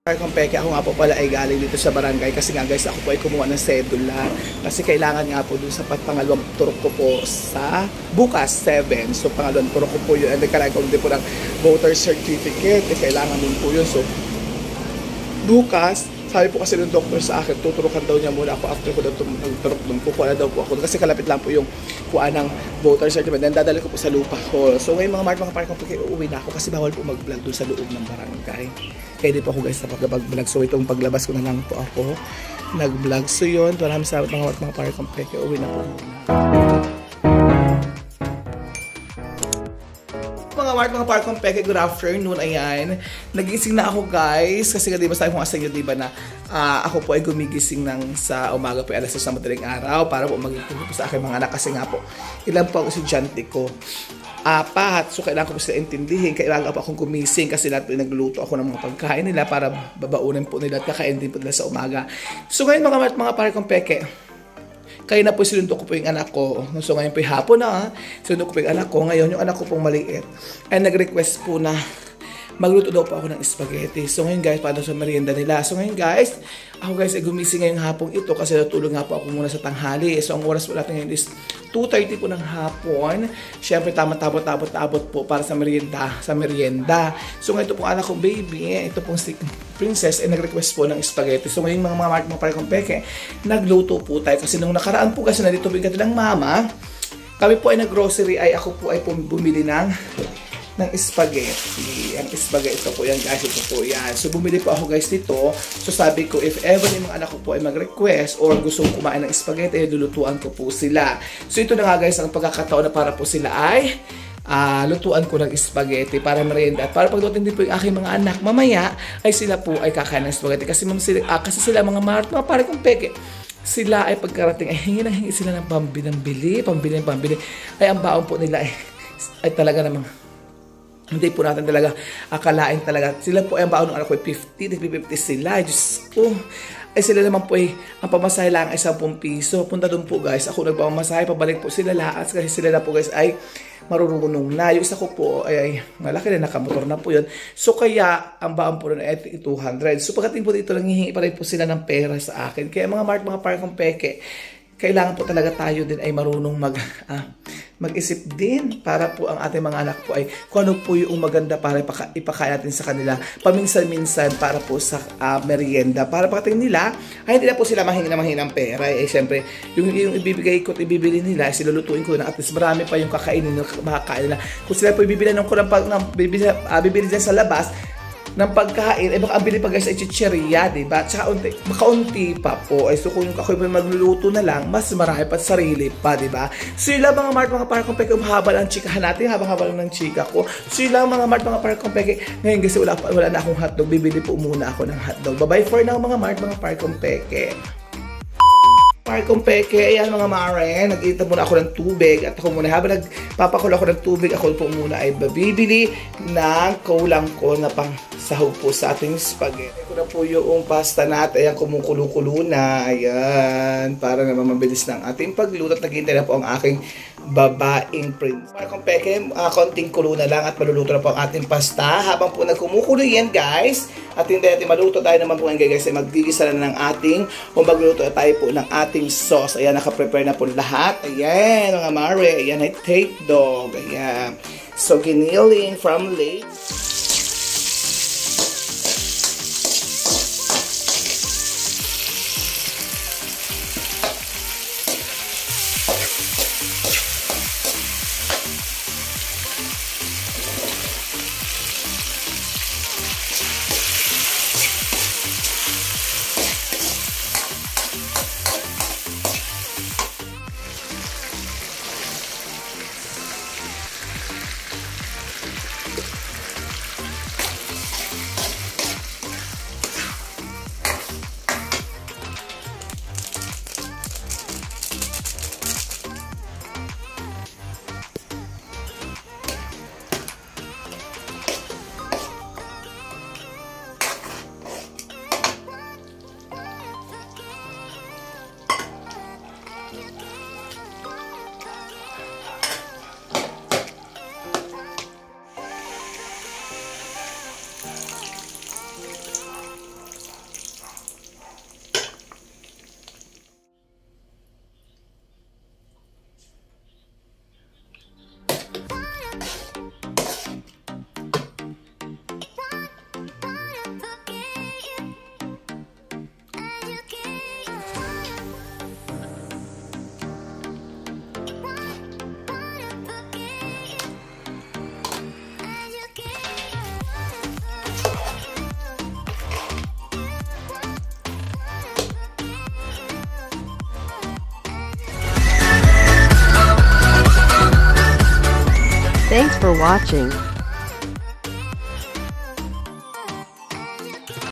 Kung peke, ako nga po pala ay galing dito sa barangay kasi nga guys, ako po ay kumuha ng sedula kasi kailangan nga po dun sa pangalawang turok ko po sa bukas 7. So pangalawang turok ko po yun, and kailangan ko din po ng voter certificate, kailangan din po yun. So bukas, sabi po kasi ng doktor sa akin, tuturukan daw niya muna ako after ko daw turok dun, kukuha na daw po ako kasi kalapit lang po yung kuha ng voter certificate, then dadali ko po sa lupa ko. So ngayon mga parang uuwi na ako kasi bawal po mag-vlog dun sa loob ng barangay. Kaya di po ako guys sa pag-vlog. So itong paglabas ko na lang po ako nag-vlog. So yun, maraming salamat mga parang peke. Uwi na po. Mga parang peke, good afternoon. Ayan, nagising na ako guys. Kasi nga diba sabi ko nga sa inyo diba na ako po ay gumigising sa umaga po alas 6 ng madaling araw para po magiging po sa aking mga anak. Kasi nga po, ilan po ang estudyante ko? 4. So kailangan ko po sila intindihin. Kailangan po akong gumising kasi lahat po nagluluto ako ng mga pagkain nila para babaunin po nila at kakain din po nila sa umaga. So ngayon mga parang peke, kaya na po sinundo ko po yung anak ko. So ngayon po yung hapon na, sinundo ko po yung anak ko. Ngayon yung anak ko pong maliit ay nag-request po na magluto daw po ako ng spaghetti. So ngayon guys, paano sa merienda nila. So ngayon guys, ako guys ay gumising ngayong hapong ito kasi natulog nga po ako muna sa tanghali. So ang oras po natin ngayon is 2:30 po ng hapon. Siyempre tabot po para sa merienda. So ngayon ito pong anak kong baby, ito pong si Princess ay nag-request po ng spaghetti. So ngayon mga parang peke, nagluto po tayo kasi nung nakaraan po kasi nandito po yung katilang mama. Kami po ay nag-grocery, ay ako po ay bumili ng spaghetti. Ang spaghetti ito po yan guys, ito po yan. So bumili po ako guys dito. So sabi ko, if ever yung mga anak ko po ay mag-request or gusto kumain ng spaghetti, ay lulutuan ko po sila. So ito na nga guys, ang pagkakataon na para po sila ay lutuan ko ng spaghetti para merienda. At para pagdating din po yung aking mga anak, mamaya ay sila po ay kakain ng spaghetti. Kasi sila mga parang kung peke, sila ay pagkarating ay hingi sila ng pambili. Ay ang baon po nila ay talaga namang hindi po natin talaga akalain talaga. Sila po ay ang baon ng anak ko ay 50 sila. Diyos ko. Ay sila naman po ay ang pamasahe lang ay 10 piso. Punta doon po guys. Ako nagpapamasahe. Pabalik po sila lahat. Kasi sila na po guys ay marunong na. Yung isa ko po ay malaki na nakamotor na po yun. So kaya ang baon po rin ay 200. So pagdating po dito lang hihingi pa rin po sila ng pera sa akin. Kaya mga parang peke, kailangan po talaga tayo din ay marunong mag-isip din para po ang ating mga anak po ay kung ano po yung maganda para ipakain natin sa kanila paminsan-minsan para po sa merienda. Para pagdating nila, ay hindi na po sila mahingi ng pera. Siyempre, yung ibibigay ko at ibibili nila, silulutuin ko na at least marami pa yung kakainin nila, makakain nila. Kung sila po ibibili bibili dyan sa labas, ng pagkain, baka ang bili pa guys ay chicheria, diba? Tsaka makaunti pa po. So kung ako magluluto na lang, mas marami pa sarili pa, diba? So yun lang mga parang peke, haba lang chikahan natin, haba lang ng chika ko. So yun lang mga parang peke, ngayon kasi wala na akong hotdog, bibili po muna ako ng hotdog. Bye-bye for now mga parang peke. Parang peke, ayan mga mare, nag-iita muna ako ng tubig at ako muna habang nagpapakulo ako ng tubig, ako po muna ay babibili ng kulang ko na pang sahog po sa ating spaghetti. Ito na po yung pasta natin, ayan kumukulo-kulo na, ayan, para naman mabilis ng ating pagluto at naghihintay na po ang aking babaeng prince. Parang peke, konting kulo na lang at maluluto na po ang ating pasta habang po nagkumukulo yan guys. At hindi natin maluto tayo naman po ngayon guys ay magigisa na ng ating o magluto na tayo po ng ating sauce. Ayan, nakaprepare na po lahat. Ayan, mga mare. Ayan, ay take dog. Ayan. So, giniling from late. for watching.